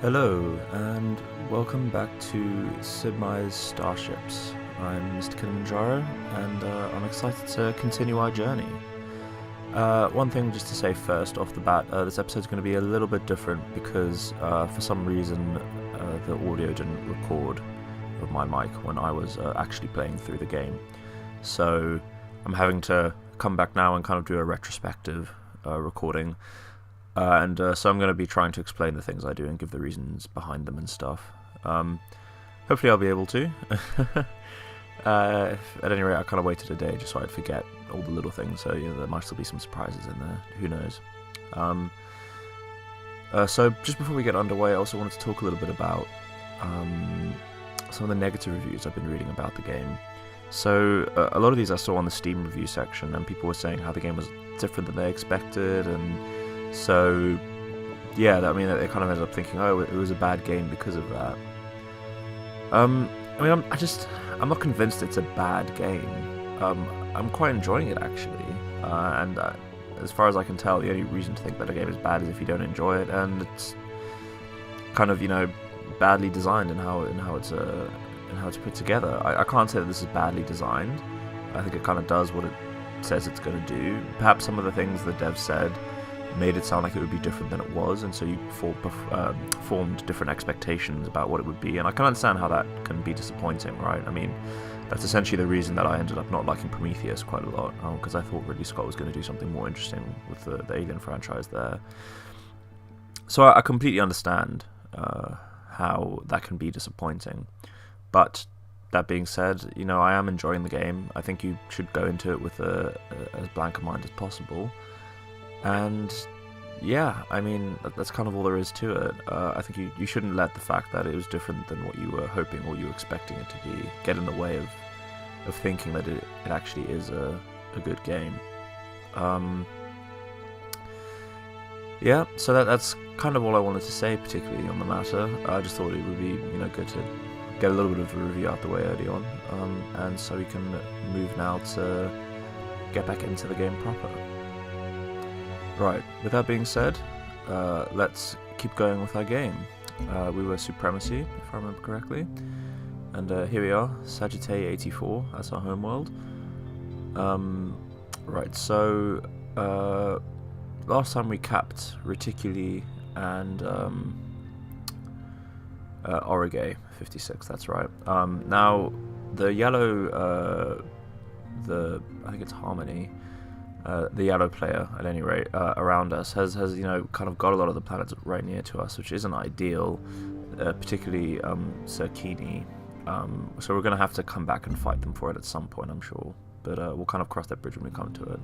Hello, and welcome back to Sid Meier's Starships. I'm Mr. Kilimanjaro, and I'm excited to continue our journey. One thing just to say first off the bat, this episode's going to be a little bit different because for some reason the audio didn't record of my mic when I was actually playing through the game. So I'm having to come back now and kind of do a retrospective recording. So I'm going to be trying to explain the things I do and give the reasons behind them and stuff. Hopefully I'll be able to. At any rate, I kind of waited a day just so I'd forget all the little things, so there might still be some surprises in there. Who knows? So just before we get underway, I also wanted to talk a little bit about some of the negative reviews I've been reading about the game. So a lot of these I saw on the Steam review section, and people were saying how the game was different than they expected, and so, yeah, I mean, they kind of ended up thinking, oh, it was a bad game because of that. I'm not convinced it's a bad game. I'm quite enjoying it, actually. As far as I can tell, the only reason to think that a game is bad is if you don't enjoy it, and it's kind of, badly designed in how it's put together. I can't say that this is badly designed. I think it kind of does what it says it's going to do. Perhaps some of the things the dev said made it sound like it would be different than it was, and so you formed different expectations about what it would be, and I can understand how that can be disappointing, right? I mean, that's essentially the reason that I ended up not liking Prometheus quite a lot, because I thought Ridley Scott was going to do something more interesting with the Alien franchise there. So I completely understand how that can be disappointing, but that being said, I am enjoying the game. I think you should go into it with as blank a mind as possible. And yeah, I mean, that's kind of all there is to it. I think you shouldn't let the fact that it was different than what you were hoping or you were expecting it to be get in the way of thinking that it actually is a good game. Yeah, so that's kind of all I wanted to say, particularly on the matter. I just thought it would be good to get a little bit of a review out the way early on, and so we can move now to get back into the game proper. Right, with that being said, let's keep going with our game. We were Supremacy, if I remember correctly, and here we are, Sagittae 84, that's our homeworld. Right, so last time we capped Reticuli and Aurigae 56, that's right. Now, the yellow, I think it's Harmony, the yellow player, at any rate, around us has kind of got a lot of the planets right near to us, which isn't ideal, particularly Circini. So we're going to have to come back and fight them for it at some point, I'm sure. But we'll kind of cross that bridge when we come to it.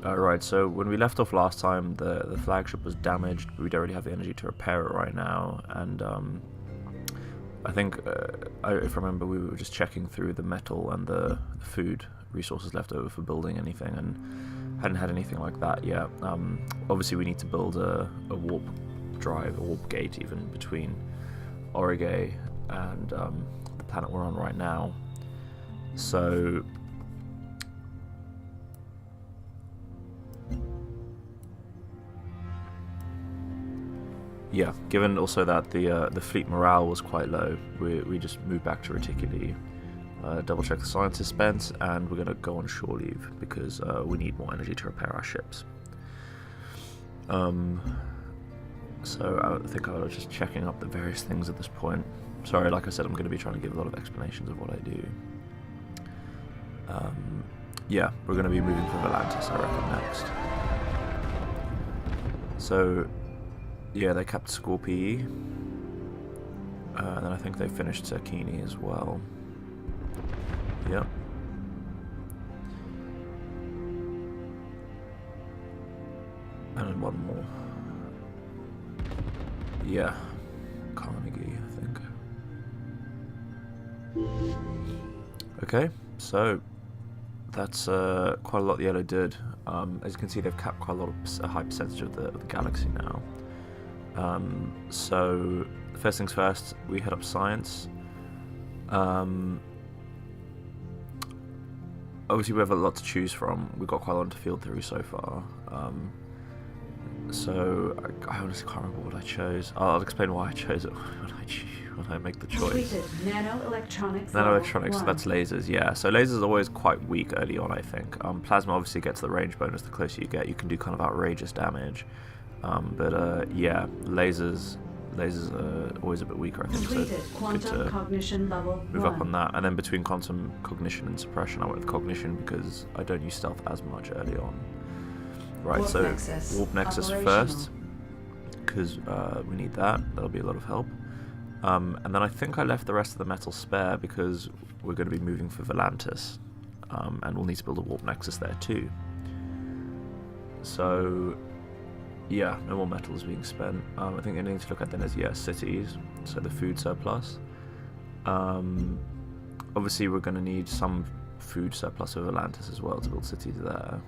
Right, so when we left off last time, the flagship was damaged, but we don't really have the energy to repair it right now, and I think, if I remember, we were just checking through the metal and the food resources left over for building anything, and hadn't had anything like that yet. Obviously we need to build a warp drive, a warp gate even, between Aurigae and the planet we're on right now. So yeah, given also that the fleet morale was quite low, we just moved back to Reticuli, double check the scientists spent, and we're going to go on shore leave because we need more energy to repair our ships. So I think I was just checking up the various things at this point. Sorry, like I said, I'm going to be trying to give a lot of explanations of what I do. Yeah, we're going to be moving from Atlantis, I reckon, next. So yeah, they kept Scorpii, and then I think they finished Circini as well. Yep. And then one more. Yeah, Carnegie, I think. Okay, so that's quite a lot the Yellow did. As you can see, they've capped quite a lot of a high percentage of the galaxy now. So first things first, we head up science. Obviously we have a lot to choose from. We've got quite a lot to field through so far. So I honestly can't remember what I chose. I'll explain why I chose it when I make the choice. Nanoelectronics. Nanoelectronics, so that's lasers, yeah. So lasers are always quite weak early on, I think. Plasma obviously gets the range bonus the closer you get. You can do kind of outrageous damage. Yeah, lasers are always a bit weaker, I think. Completed. So Quantum cognition level move 1. up on that. And then between quantum cognition and suppression, I went with cognition because I don't use stealth as much early on. Right, Warp so Nexus Warp Nexus first, because we need that. That'll be a lot of help. And then I think I left the rest of the metal spare because we're going to be moving for Volantis, and we'll need to build a Warp Nexus there too. So, yeah, no more metal is being spent. I think the only thing to look at then is, cities, so the food surplus. Obviously we're going to need some food surplus of Volantis as well to build cities there.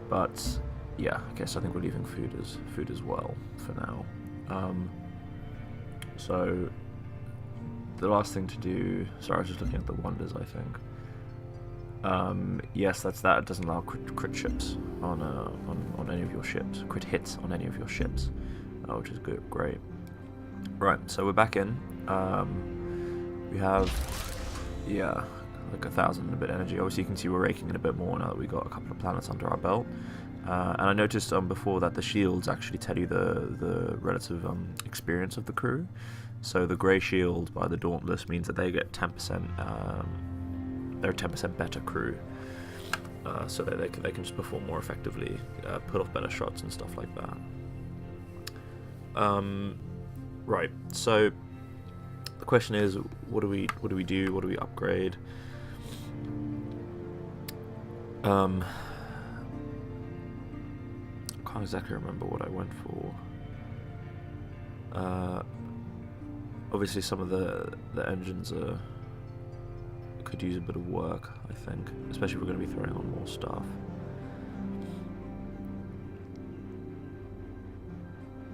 But yeah, I guess I think we're leaving food as well for now. So the last thing to do. Sorry, I was just looking at the wonders. I think. Yes, that's that. It doesn't allow crit ships on any of your ships. Crit hits on any of your ships, which is good. Great. Right. So we're back in. We have like 1,000 and a bit energy. Obviously you can see we're raking in a bit more now that we got a couple of planets under our belt. And I noticed before that the shields actually tell you the relative experience of the crew. So the grey shield by the Dauntless means that they get 10%. They're a 10% better crew, so that they can just perform more effectively, put off better shots and stuff like that. Right. So the question is, what do we do? What do we upgrade? I can't exactly remember what I went for. Obviously some of the engines could use a bit of work, I think, especially if we're going to be throwing on more stuff.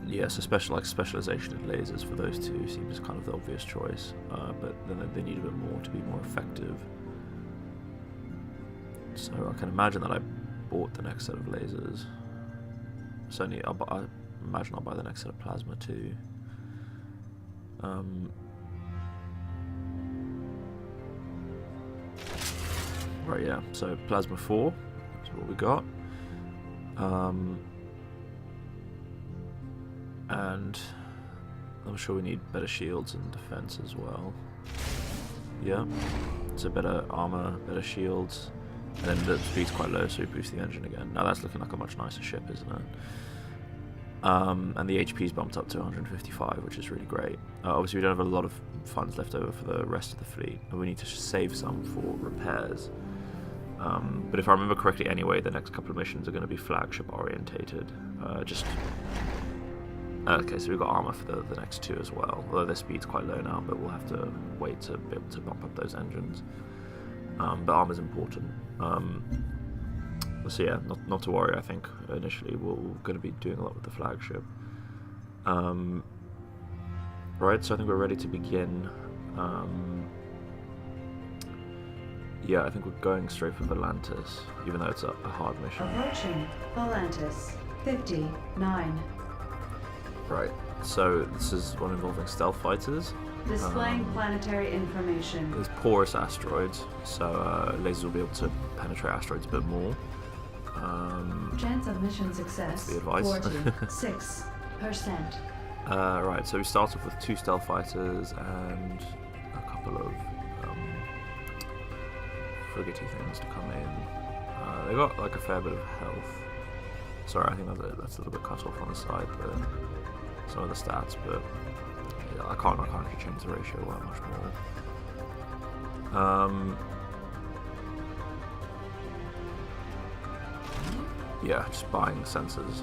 Yeah, so specialization in lasers for those two seems kind of the obvious choice, but then they need a bit more to be more effective. So I can imagine that I bought the next set of lasers. Certainly, I imagine I'll buy the next set of plasma too. Right, yeah. So plasma 4 is what we got. And I'm sure we need better shields and defense as well. Yeah. So better armor, better shields. And then the speed's quite low, so we boost the engine again. Now that's looking like a much nicer ship, isn't it? And the HP's bumped up to 155, which is really great. Obviously, we don't have a lot of funds left over for the rest of the fleet, and we need to save some for repairs. But if I remember correctly, anyway, the next couple of missions are going to be flagship orientated. Okay, so we've got armor for the next two as well. Although their speed's quite low now, but we'll have to wait to be able to bump up those engines. But armor's important. So yeah, not to worry. I think initially we're going to be doing a lot with the flagship. Right, so I think we're ready to begin. Yeah, I think we're going straight for Volantis, even though it's a hard mission. Approaching Volantis 59. Right, so this is one involving stealth fighters. Displaying planetary information. There's porous asteroids, so lasers will be able to penetrate asteroids a bit more. Chance of mission success. That's the advice. 46%. Right, so we start off with 2 stealth fighters and a couple of frigatey things to come in. They got like a fair bit of health. Sorry, I think that's a little bit cut off on the side, but some of the stats, but yeah, I can't actually change the ratio that much more. Yeah, just buying sensors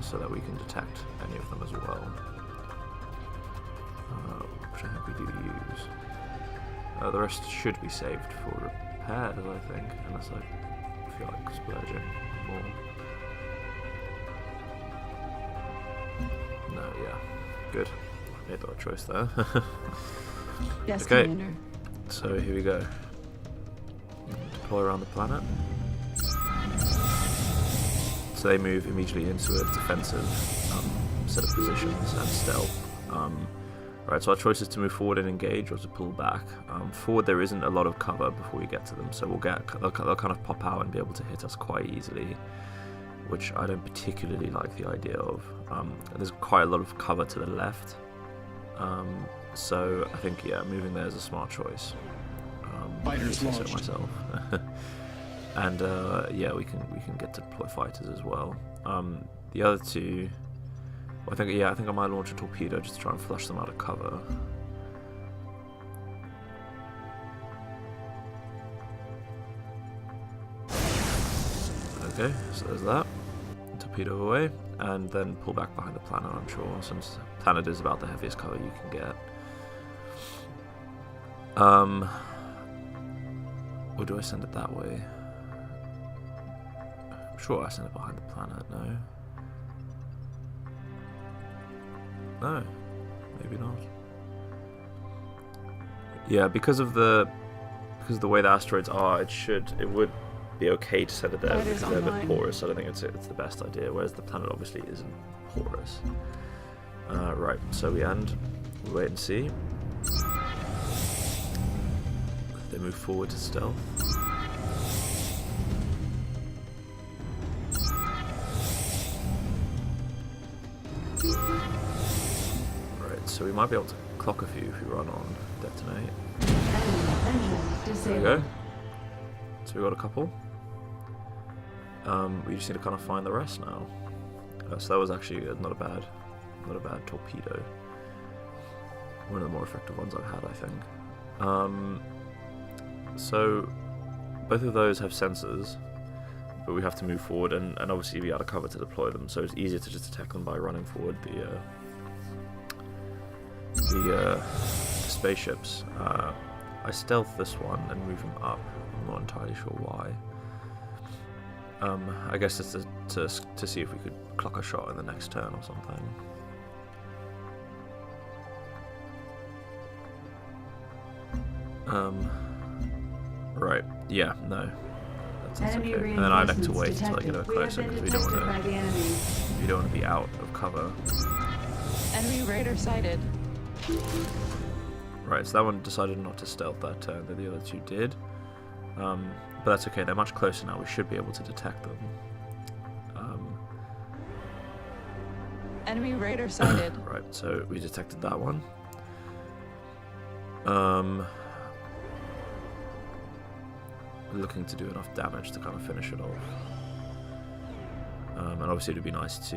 so that we can detect any of them as well, which I think we do use. The rest should be saved for repairs, I think, unless I feel like splurging more. No, yeah, good. Made the right choice there. Yes, okay, Commander. so here we go. Deploy around the planet. So they move immediately into a defensive set of positions and stealth. Right, so our choice is to move forward and engage or to pull back. Forward there isn't a lot of cover before we get to them, so they'll kind of pop out and be able to hit us quite easily, which I don't particularly like the idea of. There's quite a lot of cover to the left, so I think moving there is a smart choice. Fighters I say launched. so myself. And we can get to deploy fighters as well. The other two, I think I might launch a torpedo just to try and flush them out of cover. Okay, so there's that. Torpedo away, and then pull back behind the planet, I'm sure, since planet is about the heaviest cover you can get. Or do I send it that way? I'm sure I send it behind the planet, no? No, maybe not. Yeah, because of the way the asteroids are, it would be okay to set it there because they're a bit porous. I don't think it's the best idea. Whereas the planet obviously isn't porous. Right, so we wait and see. They move forward to stealth. Right, so we might be able to clock a few if we run on detonate. Engine There disabled. we go. So we got a couple. We just need to kind of find the rest now. So that was actually not a bad torpedo. One of the more effective ones I've had, I think. So both of those have sensors, but we have to move forward and obviously be out of cover to deploy them. So it's easier to just attack them by running forward the spaceships. I stealth this one and move him up. I'm not entirely sure why. I guess it's to see if we could clock a shot in the next turn or something. Right. Yeah. No. That's Enemy okay. And then I like to reinforcements wait until I get detected. closer because we don't detected by the enemy. want to be out of cover. Enemy raider sighted. Right. So that one decided not to stealth that turn, but the other two did. But that's okay. They're much closer now. We should be able to detect them. Enemy raider sighted. Right. So we detected that one. Looking to do enough damage to kind of finish it off. And obviously it would be nice to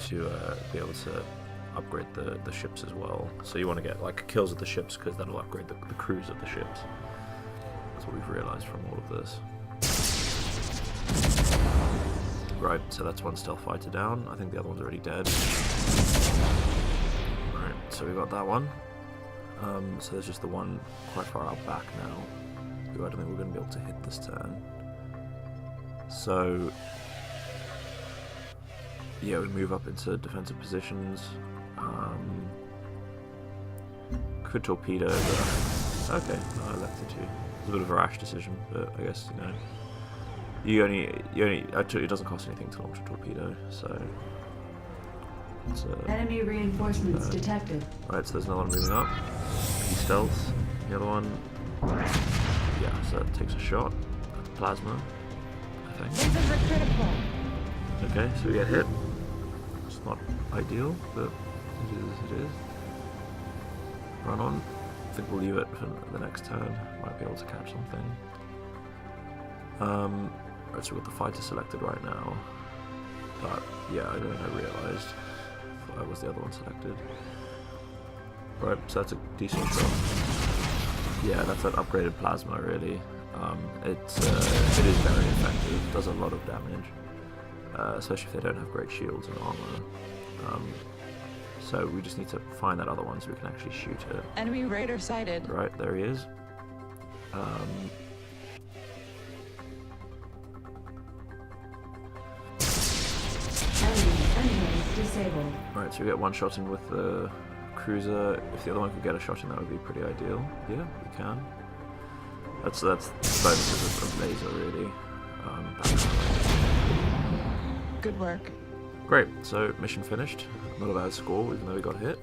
be able to upgrade the ships as well. So you want to get like kills of the ships because that'll upgrade the crews of the ships. That's what we've realized from all of this. Right, so that's one stealth fighter down. I think the other one's already dead. Right, so we got that one. So there's just the one quite far out back now, who I don't think we're going to be able to hit this turn. So yeah, we move up into defensive positions. Could torpedo, but okay, no, I left it to you. It's a bit of a rash decision, but I guess it doesn't cost anything to launch a torpedo, so it's Enemy reinforcements detected. right, so there's another one moving up. He stealths. The other one, yeah, so it takes a shot. Plasma, I think. Lasers are critical. Okay, so we get hit. It's not ideal, but it is as it is. Run on. I think we'll leave it for the next turn. Might be able to catch something. Right, so we've got the fighter selected right now. But yeah, I realised. Thought I was the other one selected. Right, so that's a decent shot. Yeah, that's an upgraded plasma really. It is very effective, does a lot of damage. Especially if they don't have great shields and armor. So we just need to find that other one so we can actually shoot it. Enemy raider sighted. Right, there he is. Enemy disabled. Right, so we get one shot in with the cruiser. If the other one could get a shot in, that would be pretty ideal. Yeah, we can. That's the bonuses of laser really. Back that way. Good work. Great, so mission finished. Not a bad score, even though we got hit.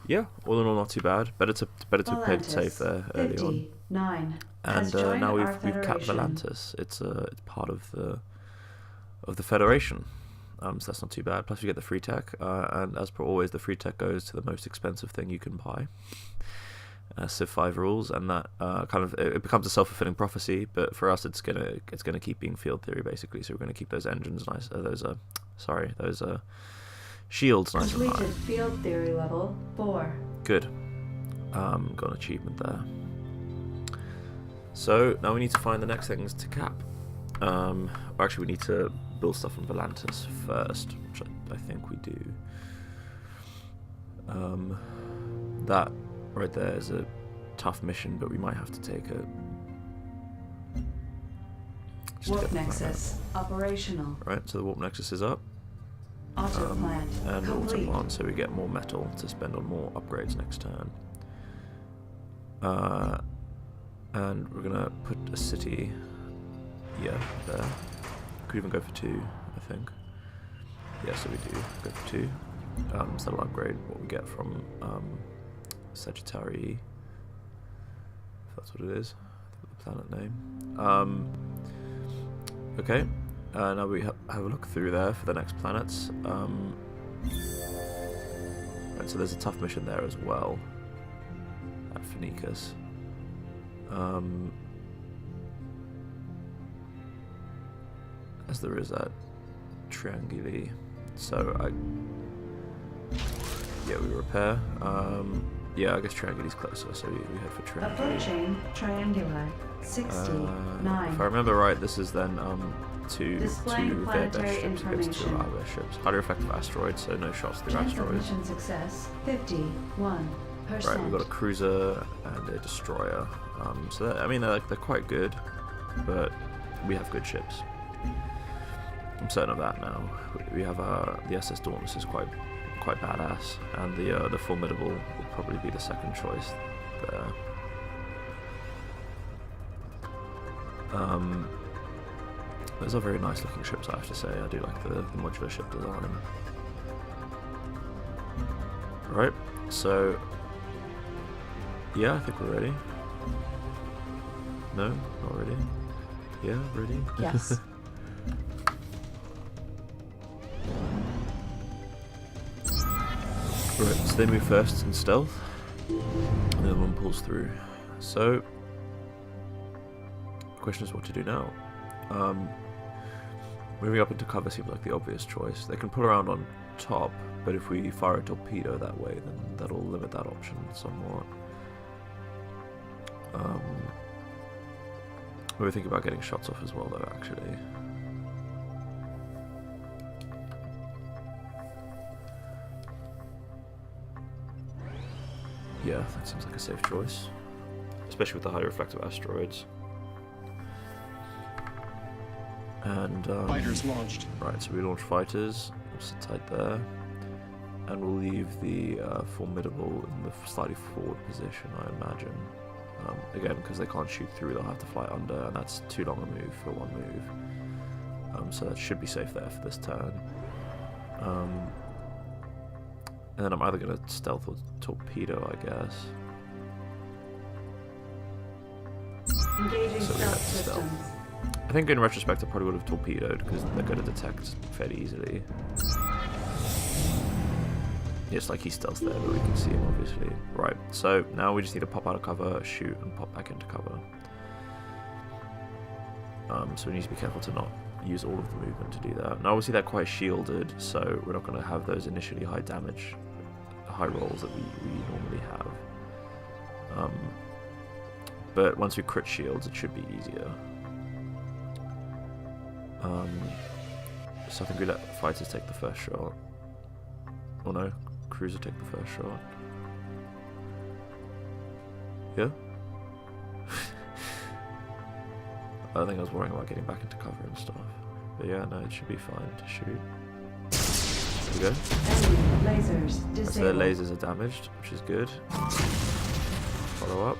Yeah, all in all, not too bad. Better to play it safe there early on. 59. And now we've capped Volantis. It's part of the Federation. So that's not too bad. Plus we get the free tech, and as per always, the free tech goes to the most expensive thing you can buy. Civ 5 rules, and that it becomes a self-fulfilling prophecy. But for us, it's gonna keep being field theory basically. So we're gonna keep those engines nice. Those shields nice and high. Completed field theory level 4. Good. Got an achievement there. So now we need to find the next things to cap. Or actually, we need to build stuff on Volantis first, which I think we do. That right there is a tough mission, but we might have to take it. Warp Nexus operational. Right, so the Warp Nexus is up. Auto plant And complete. Automon, so we get more metal to spend on more upgrades next turn. And we're gonna put a city, there. Could even go for 2, I think. Yeah, so we do go for 2. So that'll upgrade what we get from Sagittari, if that's what it is, the planet name. Okay. Now we have a look through there for the next planets. Right, so there's a tough mission there as well at Phoenicus. As there is at Trianguli. So we repair. Yeah, I guess Trianguli's closer, so we head for Trianguli. Approaching Trianguli 69. If I remember right, this is then to Displaying their best planetary ships against 2 of our information. best ships. Highly reflective asteroids, so no shots through Chance of asteroids. mission success 51%. Right, we've got a cruiser and a destroyer. So they're quite good, but we have good ships. I'm certain of that now. We have the SS Dauntless is quite badass, and the Formidable will probably be the second choice there. Those are very nice looking ships, I have to say. I do like the modular ship design. Right, so yeah, I think we're ready. No, not ready. Yeah, ready. Yes. Right, so they move first in stealth, and the other one pulls through. So, the question is what to do now. Moving up into cover seems like the obvious choice. They can pull around on top, but if we fire a torpedo that way, then that'll limit that option somewhat. We were thinking about getting shots off as well, though, actually. Yeah, that seems like a safe choice, especially with the highly reflective asteroids. And Fighters launched. right, so we launch fighters. We'll sit tight there, and we'll leave the Formidable in the slightly forward position, I imagine. Again, because they can't shoot through, they'll have to fly under, and that's too long a move for one move. So that should be safe there for this turn. And then I'm either going to stealth or torpedo, I guess. Engaging So we stealth have to stealth. systems. I think in retrospect I probably would have torpedoed because they're going to detect fairly easily. Yes, like he stealths there, but we can see him obviously. Right, so now we just need to pop out of cover, shoot, and pop back into cover. So we need to be careful to not use all of the movement to do that. Now obviously they're quite shielded, so we're not going to have those initially high damage, high rolls that we normally have. But once we crit shields, it should be easier. So I think we let fighters take the first shot. Oh no, cruiser take the first shot. Yeah? I think I was worrying about getting back into cover and stuff. But yeah, no, it should be fine to shoot. There we go. Enemy lasers So their disabled. lasers are damaged, which is good. Follow up.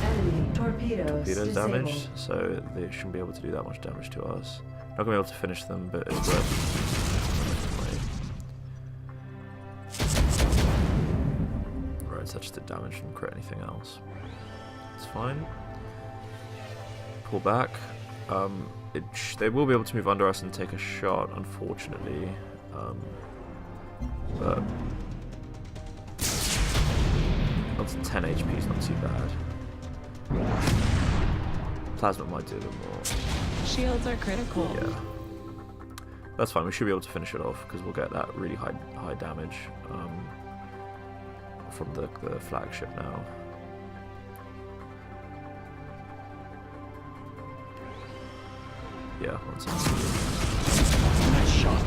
Enemy torpedo torpedoes disabled. damaged, so they shouldn't be able to do that much damage to us. Not gonna be able to finish them, but it's worth. Right, so that just did damage, didn't crit anything else. It's fine. Pull back. They will be able to move under us and take a shot, unfortunately. But that's 10 HP is not too bad. Plasma might do a little more. Shields are critical. Yeah. That's fine, we should be able to finish it off because we'll get that really high damage from the flagship now. Yeah, one second. Nice shot.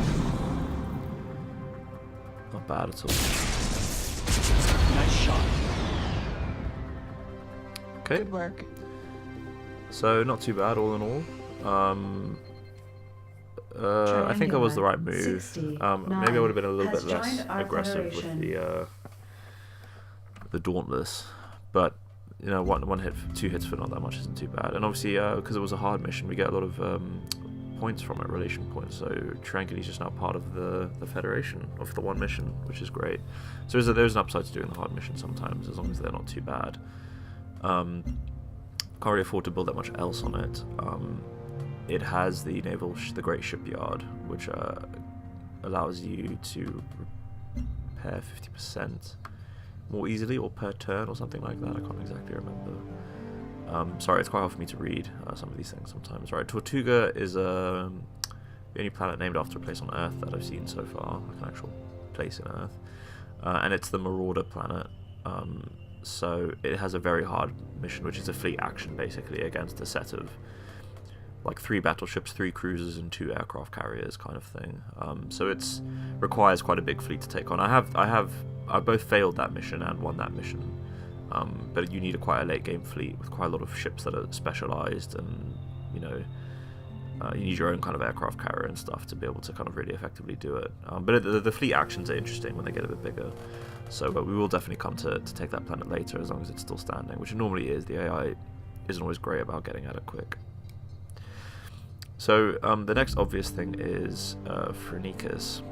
Not bad at all. Nice shot. Okay, Good work. so not too bad all in all. I think that was the right move. 69 Maybe I would have been a little has bit less joined our aggressive with federation. the Dauntless, but you know, one hit, 2 hits for not that much isn't too bad. And obviously, because it was a hard mission, we get a lot of points from it, relation points. So Trianguli is just now part of the Federation of the one mission, which is great. So there's an upside to doing the hard mission sometimes, as long as they're not too bad. Can't really afford to build that much else on it. It has the the Great Shipyard, which allows you to repair 50% more easily, or per turn, or something like that. I can't exactly remember. Sorry, it's quite hard for me to read some of these things sometimes. Right, Tortuga is the only planet named after a place on Earth that I've seen so far, like an actual place in Earth. And it's the Marauder planet. So it has a very hard mission, which is a fleet action, basically, against a set of like 3 battleships, 3 cruisers, and 2 aircraft carriers, kind of thing. So it's requires quite a big fleet to take on. I both failed that mission and won that mission, but you need quite a late game fleet with quite a lot of ships that are specialized, and you know, you need your own kind of aircraft carrier and stuff to be able to kind of really effectively do it. But the fleet actions are interesting when they get a bit bigger. So we will definitely come to take that planet later, as long as it's still standing, which it normally is. The AI isn't always great about getting at it quick. So the next obvious thing is Phrynicus.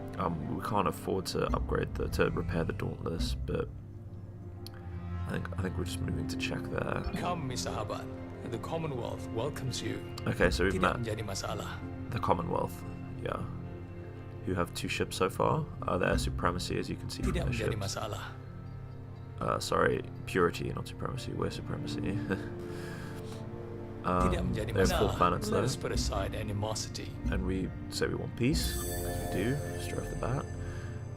We can't afford to upgrade to repair the Dauntless, but I think we're just moving to check there. Come, Mr. Habat. The Commonwealth welcomes you. Okay, so we've Tidak met menjadi masalah. the Commonwealth, yeah, who have 2 ships so far. Their supremacy, as you can see from Tidak their menjadi ships. masalah. Sorry, purity, not supremacy. We're supremacy. Tidak menjadi They have 4 masalah. planets Let though, us put aside animosity. and we say we want peace. As we do, straight off the bat.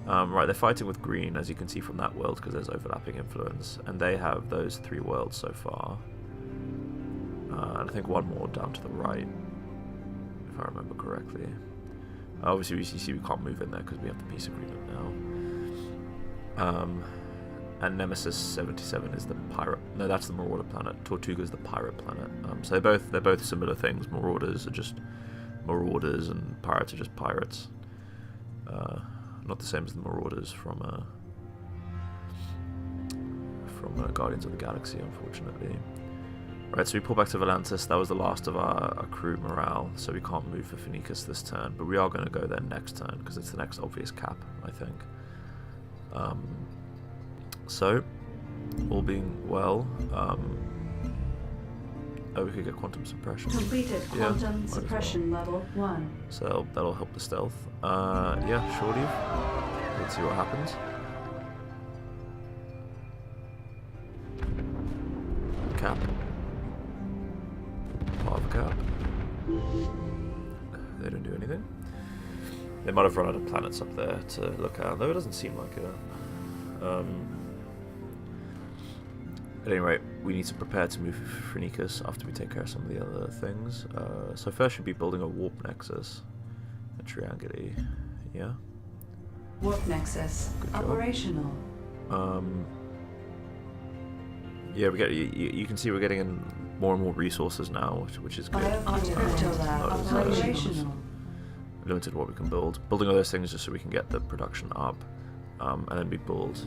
Right, they're fighting with green, as you can see from that world, because there's overlapping influence, and they have those 3 worlds so far. And I think 1 more down to the right, if I remember correctly. Obviously, you see we can't move in there because we have the peace agreement now. And Nemesis 77 is the pirate. No, that's the Marauder planet. Tortuga is the pirate planet. So they're both similar things. Marauders are just marauders, and pirates are just pirates. Not the same as the Marauders from Guardians of the Galaxy, unfortunately. Right, so we pull back to Volantis. That was the last of our crew morale, so we can't move for Phrynicus this turn, but we are going to go there next turn, because it's the next obvious cap, I think. So, all being well, we could get quantum suppression. Completed Yeah, quantum might as suppression level 1. So that'll help the stealth. Yeah, sure, Steve. Let's see what happens. Cap. Part of a cap. They don't do anything. They might have run out of planets up there to look at, though it doesn't seem like it. At any rate, we need to prepare to move Phrynicus after we take care of some of the other things. So first should be building a warp nexus at Trianguli. Yeah. Warp nexus Good job. operational. Yeah, we get. You can see we're getting in more and more resources now, which is good. Crypto lab Not as, operational. limited what we can build. Building all those things just so we can get the production up, and then we build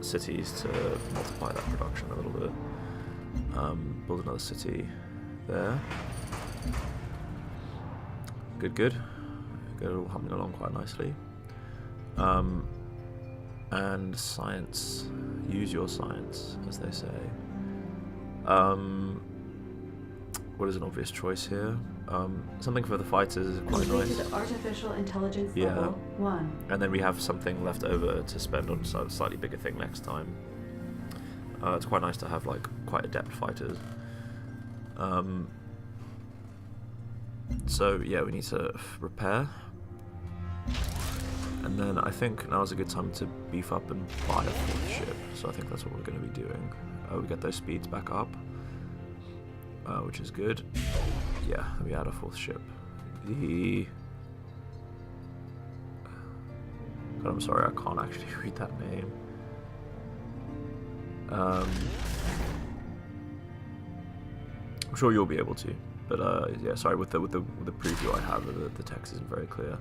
cities to multiply that production a little bit. Build another city there. Good, good. Good, all humming along quite nicely. And science. Use your science, as they say. What is an obvious choice here? Something for the fighters is quite nice. Completed artificial intelligence Yeah. level 1. And then we have something left over to spend on a slightly bigger thing next time. It's quite nice to have like quite adept fighters. So yeah, we need to repair. And then I think now is a good time to beef up and buy a 4th ship. So I think that's what we're going to be doing. We get those speeds back up, which is good. Yeah, we add a 4th ship. God, I'm sorry, I can't actually read that name. I'm sure you'll be able to, but yeah, sorry. With the preview I have, the text isn't very clear.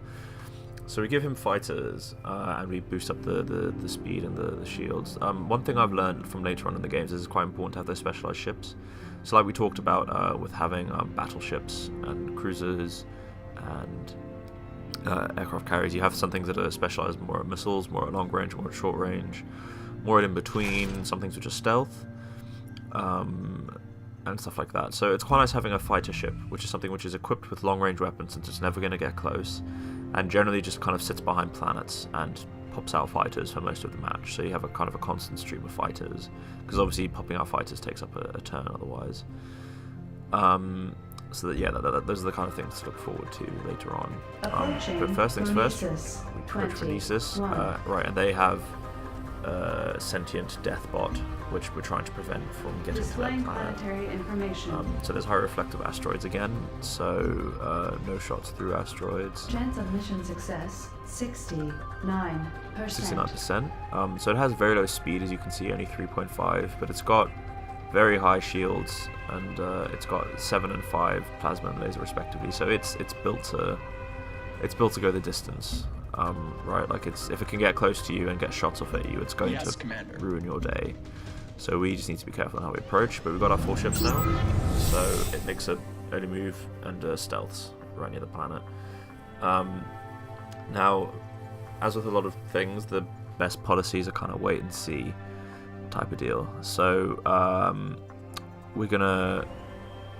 So we give him fighters, and we boost up the speed and the shields. One thing I've learned from later on in the games is it's quite important to have those specialized ships. So like we talked about with having battleships and cruisers and aircraft carriers, you have some things that are specialized more at missiles, more at long range, more at short range, more at in between, some things which are stealth, and stuff like that. So it's quite nice having a fighter ship, which is something which is equipped with long range weapons since it's never going to get close, and generally just kind of sits behind planets and pops out fighters for most of the match. So you have a kind of a constant stream of fighters, because obviously popping out fighters takes up a turn otherwise. So that, yeah, those are the kind of things to look forward to later on. But first things first, we approach Phronesis, right, and they have sentient death bot, which we're trying to prevent from getting to their Displaying planet. planetary information. So there's high reflective asteroids again, so no shots through asteroids. Chance of mission success 69%. 69%. So it has very low speed, as you can see, only 3.5, but it's got very high shields, and it's got 7 and 5 plasma and laser respectively. So it's built to go the distance. Right, like if it can get close to you and get shots off at you, it's going to Commander. ruin your day. So we just need to be careful on how we approach. But we've got our 4 ships now, so it makes a early move and stealths right near the planet. Now, as with a lot of things, the best policies are kind of wait and see type of deal. So we're gonna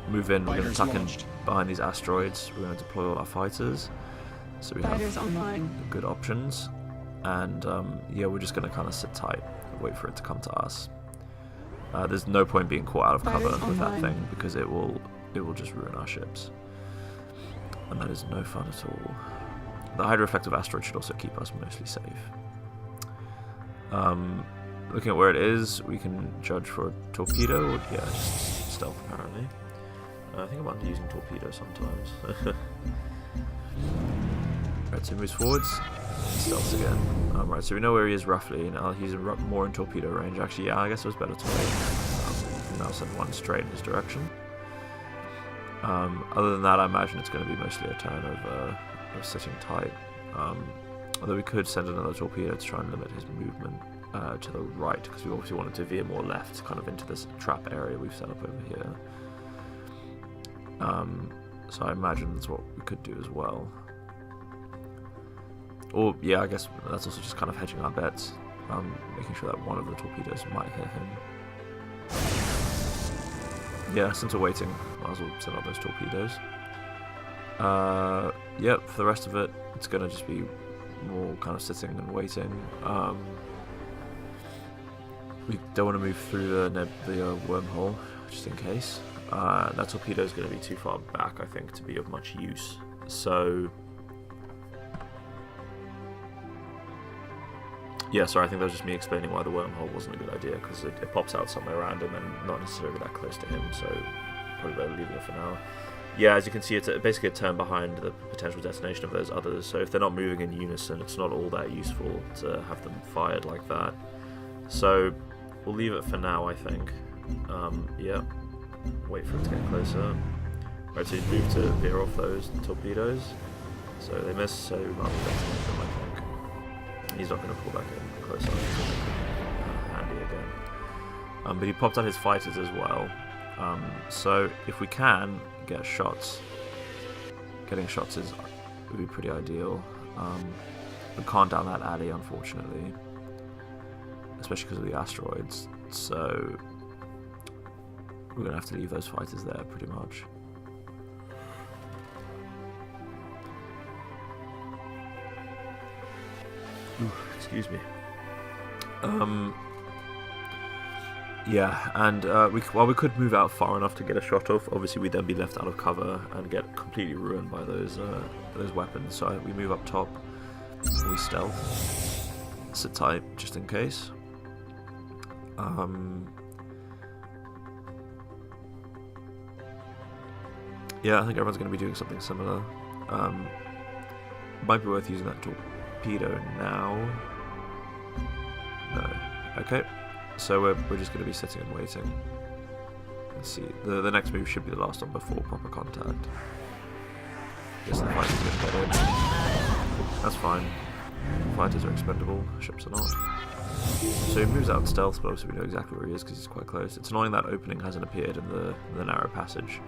move in. We're gonna tuck in behind these asteroids. We're gonna deploy all our fighters. So we Fighters have online. good options, and yeah, we're just gonna kind of sit tight, and wait for it to come to us. There's no point being caught out of cover Fighters with that online. thing, because it will just ruin our ships, and that is no fun at all. The hydro-reflective asteroid should also keep us mostly safe. Looking at where it is, we can judge for a torpedo. Yeah, just stealth apparently. I think I'm using torpedoes sometimes. Right, so he moves forwards, stealths again. Right, so we know where he is roughly. Now he's more in torpedo range. Actually, yeah, I guess it was better to wait. We can now send one straight in his direction. Other than that, I imagine it's going to be mostly a turn of sitting tight. Although we could send another torpedo to try and limit his movement to the right, because we obviously wanted to veer more left, kind of into this trap area we've set up over here. So I imagine that's what we could do as well. Or, yeah, I guess that's also just kind of hedging our bets, making sure that one of the torpedoes might hit him. Yeah, since we're waiting, might as well send out those torpedoes. Yep, for the rest of it, it's going to just be more kind of sitting and waiting. We don't want to move through the wormhole, just in case. That torpedo is going to be too far back, I think, to be of much use. So, yeah, sorry, I think that was just me explaining why the wormhole wasn't a good idea, because it pops out somewhere random and not necessarily that close to him, so probably better leaving it for now. Yeah, as you can see, it's basically a turn behind the potential destination of those others, so if they're not moving in unison, it's not all that useful to have them fired like that. So, we'll leave it for now, I think. Yeah, wait for it to get closer. Right, so he's moved to veer off those torpedoes. So they miss, so we might be detonate them, I think. He's not going to pull back in close enough to make it handy again. But he popped out his fighters as well. So if we can get shots, getting shots would be pretty ideal. We can't down that alley, unfortunately, especially because of the asteroids. So we're gonna have to leave those fighters there, pretty much. Ooh, excuse me. Yeah, and while we could move out far enough to get a shot off, obviously we'd then be left out of cover and get completely ruined by those weapons. So we move up top, we stealth, sit tight just in case. Yeah, I think everyone's going to be doing something similar. Might be worth using that torpedo now. No. Okay. So we're just going to be sitting and waiting. Let's see. The next move should be the last one before proper contact. Guess the fighter's going to get in. That's fine. Fighters are expendable. Ships are not. So he moves out in stealth, but obviously we know exactly where he is because he's quite close. It's annoying that opening hasn't appeared in the narrow passage,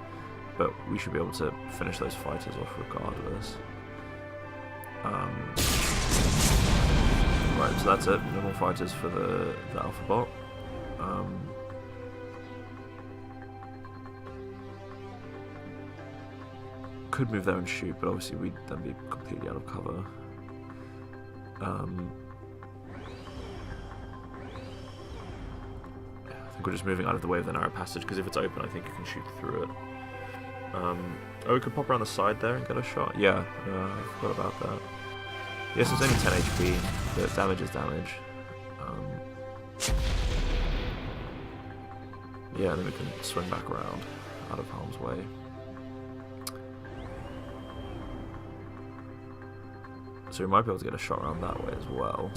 but we should be able to finish those fighters off regardless. Right, so that's it. No more fighters for the Alpha bot. Could move there and shoot, but obviously we'd then be completely out of cover. I think we're just moving out of the way of the narrow passage, because if it's open I think you can shoot through it. Oh, we could pop around the side there and get a shot? Yeah, I forgot about that. Yes, it's only 10 HP, but damage is damage. Yeah, then we can swing back around, out of harm's way. So we might be able to get a shot around that way as well.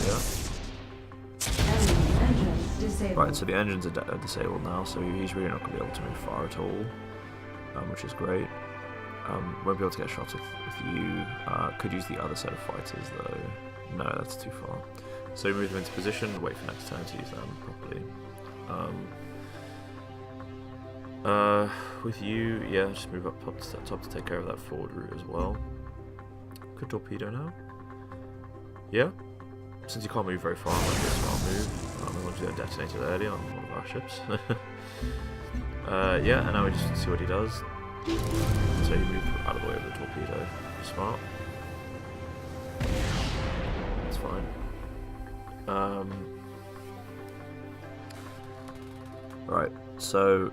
Yeah. Engines disabled. Right, so the engines are disabled now, so he's really not going to be able to move far at all, which is great. Won't be able to get shots with you. Could use the other set of fighters though. No, that's too far. So we move them into position, wait for next turn to use them properly. With you, yeah, just move up top to take care of that forward route as well. Could torpedo now. Yeah. Since you can't move very far, might be a smart move. We want to detonate it early on one of our ships. Yeah, and now we just see what he does. So you move out of the way of the torpedo. Smart. That's fine. Right, so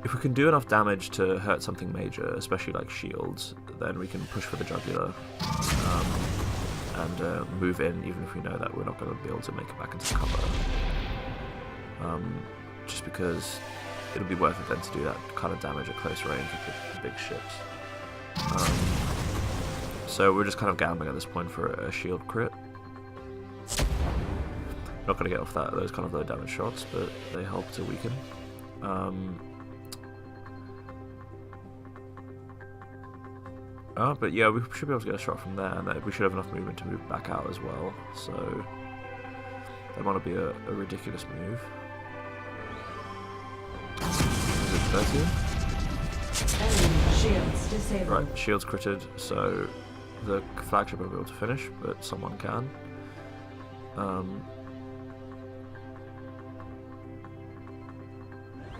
if we can do enough damage to hurt something major, especially like shields, then we can push for the jugular and move in, even if we know that we're not going to be able to make it back into cover. Just because it'll be worth it then to do that kind of damage at close range with the big ships. So we're just kind of gambling at this point for a shield crit. Not going to get off those kind of low damage shots, but they help to weaken. But yeah, we should be able to get a shot from there, and we should have enough movement to move back out as well. So that might be a ridiculous move. Is it 13? Enemy shields disabled. Right, shields critted, so the flagship won't be able to finish, but someone can.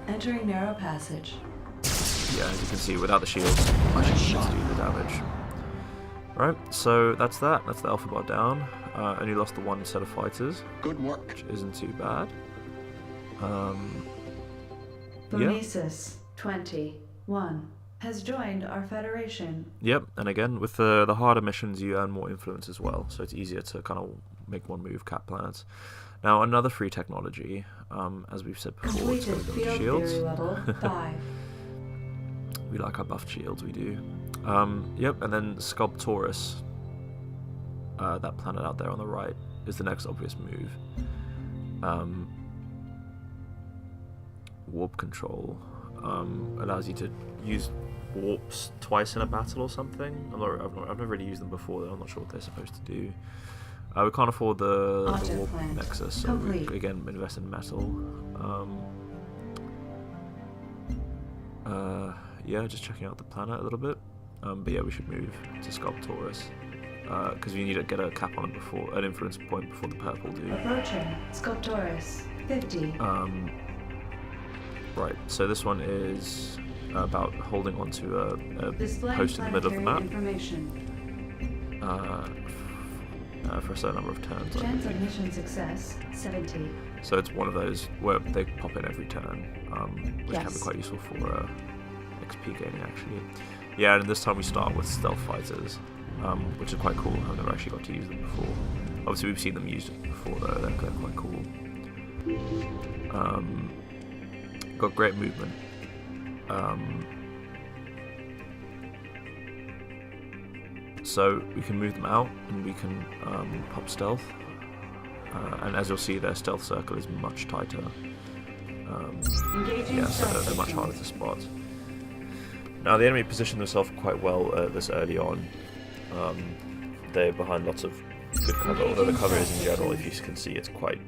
Entering narrow passage. Yeah, as you can see, without the shields, I should just do the damage. Right, so that's that. That's the Alpha bar down. Only lost the one set of fighters. Good work. Which isn't too bad. Yeah. Bonesis 21 has joined our federation. Yep, and again, with the harder missions, you earn more influence as well, so it's easier to kind of make one move, cap planets. Now, another free technology, as we've said before, it's Completed going to go field shields. theory level 5. We like our buffed shields, we do. Yep, and then Sculptorus, that planet out there on the right, is the next obvious move. Warp control allows you to use warps twice in a battle or something. I've never really used them before, though. I'm not sure what they're supposed to do. We can't afford the Auto warp plan nexus, so complete. we again invest in metal. Yeah, just checking out the planet a little bit. But yeah, we should move to Sculptoris because we need to get a cap on it before an influence point before the purple do. Approaching Sculptoris 50. Right, so this one is about holding onto a Displaying post in the middle of the planetary map information. For a certain number of turns. I Chance believe. of mission success 70. So it's one of those where they pop in every turn, which can be Yes. quite useful for XP gaining actually. Yeah, and this time we start with stealth fighters, which is quite cool. I've never actually got to use them before. Obviously we've seen them used before though, they're quite cool. Got great movement. So we can move them out and we can pop stealth. And as you'll see, their stealth circle is much tighter. Engaging Yeah, so stealth they're much systems. harder to spot. Now the enemy positioned themselves quite well this early on. They're behind lots of good cover, although the cover is in general, if you can see, it's quite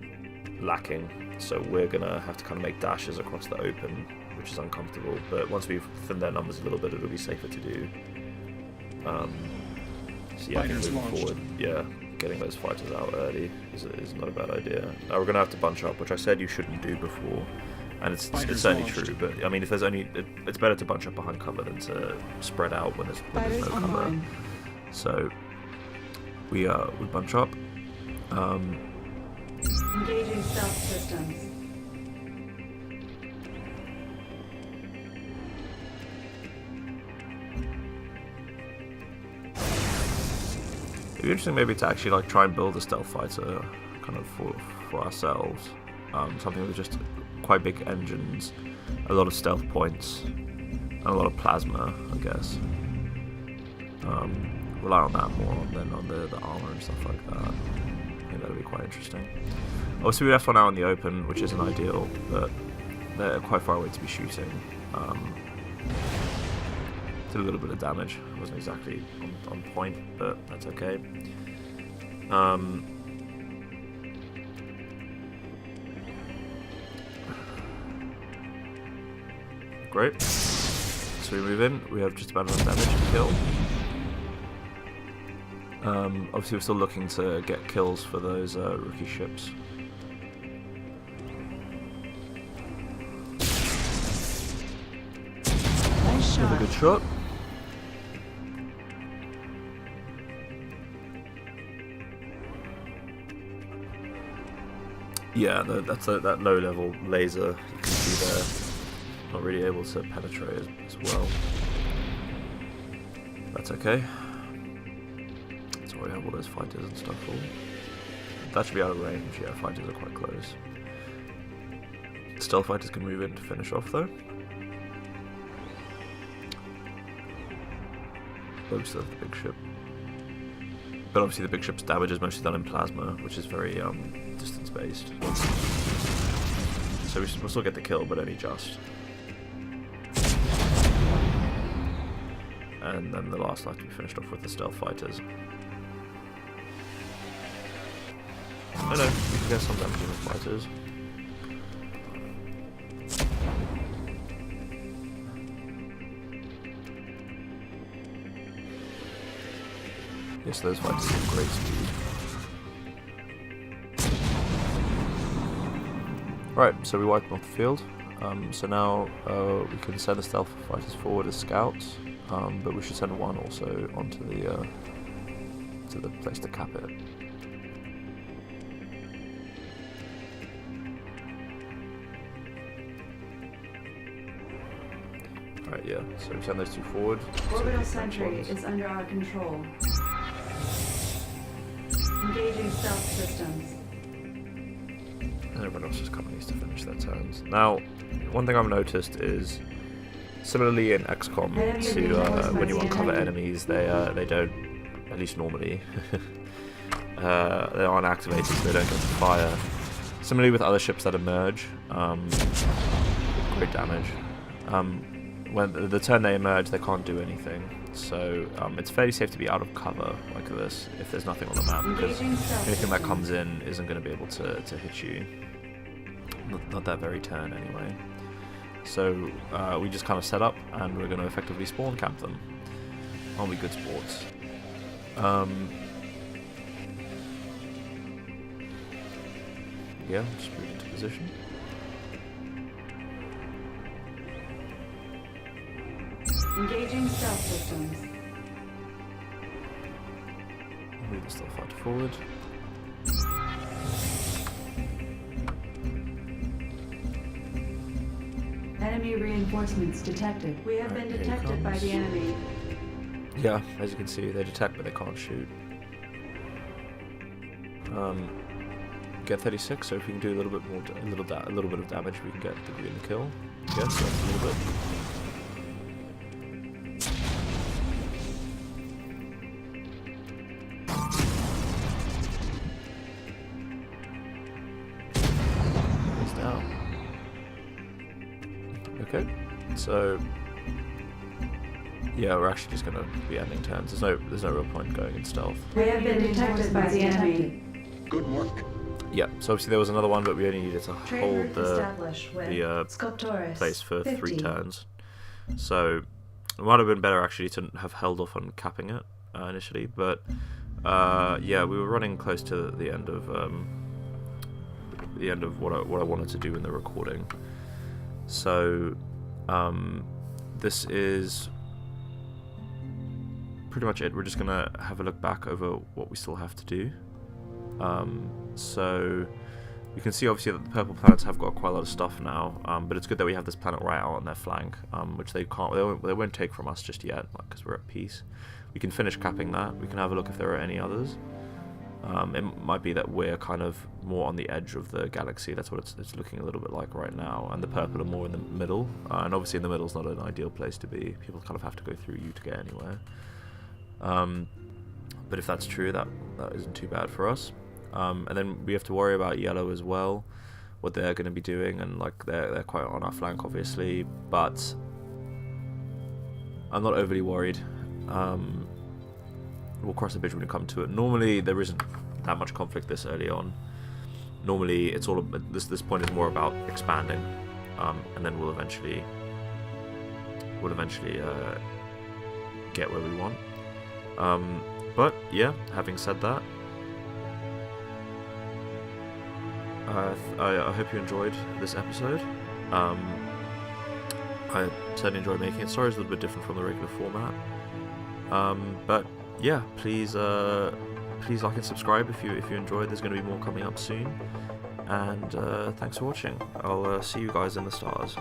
lacking. So we're gonna have to kind of make dashes across the open, which is uncomfortable. But once we've thinned their numbers a little bit, it'll be safer to do. So yeah, I think Fighters moving launched. forward, yeah, getting those fighters out early is not a bad idea. Now we're gonna have to bunch up, which I said you shouldn't do before, and it's Fighters certainly launched. true. But I mean, if there's only, it's better to bunch up behind cover than to spread out when there's Fighters no cover. online. So we bunch up. Engaging stealth systems. It'd be interesting maybe to actually like try and build a stealth fighter kind of for ourselves. Something with just quite big engines, a lot of stealth points, and a lot of plasma, I guess. Rely on that more than on the armor and stuff like that. I think that'd be quite interesting. Obviously we left one out in the open, which isn't ideal, but they're quite far away to be shooting. Did a little bit of damage. It wasn't exactly on point, but that's okay. Great. So we move in. We have just about enough damage to kill. Obviously, we're still looking to get kills for those rookie ships. Nice Another shot. good shot. Yeah, that low level laser you can see there, not really able to penetrate as well. That's okay. That's why we have all those fighters and stuff for. That should be out of range. Yeah, fighters are quite close. Stealth fighters can move in to finish off though. But we still have the big ship. But obviously the big ship's damage is mostly done in plasma, which is very distance based. So we'll still get the kill, but only just. And then the last life to be finished off with the stealth fighters. I know, we can get some damage in the fighters. Yes, those fighters have great speed. Right, so we wiped them off the field. So now we can send the stealth fighters forward as scouts, but we should send one also onto the to the place to cap it. Right, yeah. So we send those two forward. So Orbital the sentry ones. is under our control. Engaging stealth systems. And everyone else just kind of needs to finish their turns. Now, one thing I've noticed is, similarly in XCOM, to when you uncover enemies, they don't, at least normally, they aren't activated, so they don't get to fire. Similarly with other ships that emerge, great damage. when the turn they emerge, they can't do anything. So it's fairly safe to be out of cover like this if there's nothing on the map, because anything that comes in isn't going to be able to hit you. Not that very turn anyway. So we just kind of set up, and we're going to effectively spawn camp them. Aren't we good sports? Yeah, just move into position. Engaging stealth systems. Move the stealth fighter forward. Enemy reinforcements detected. We have been Right, here he detected by comes. the enemy. Yeah, as you can see, they detect but they can't shoot. Get 36, so if we can do a little bit more, a little bit of damage, we can get the green kill. Yes, that's a little bit. He's down. Okay, so yeah, we're actually just gonna be ending turns. There's no real point going in stealth. We have been detected by the enemy. Good work. Yeah, so obviously there was another one, but we only needed to Trade hold route the established with Sculptoris place for 3 50. turns. So it might have been better actually to have held off on capping it initially, but yeah, we were running close to the end of what I wanted to do in the recording. So this is pretty much it. We're just gonna have a look back over what we still have to do. So you can see obviously that the purple planets have got quite a lot of stuff now, but it's good that we have this planet right out on their flank, which they won't take from us just yet, because we're at peace. We can finish capping that. We can have a look if there are any others. It might be that we're kind of more on the edge of the galaxy. That's what it's looking a little bit like right now, and the purple are more in the middle, and obviously in the middle is not an ideal place to be. People kind of have to go through you to get anywhere. But if that's true, that isn't too bad for us. And then we have to worry about yellow as well, what they're going to be doing, and like they're quite on our flank obviously, but I'm not overly worried. We'll cross the bridge when we come to it. Normally there isn't that much conflict this early on. Normally it's all this point is more about expanding, and then we'll eventually get where we want. But yeah, having said that, I hope you enjoyed this episode. I certainly enjoyed making it. Sorry it's a little bit different from the regular format. But yeah, please like and subscribe if you enjoyed. There's going to be more coming up soon. And thanks for watching. I'll see you guys in the stars.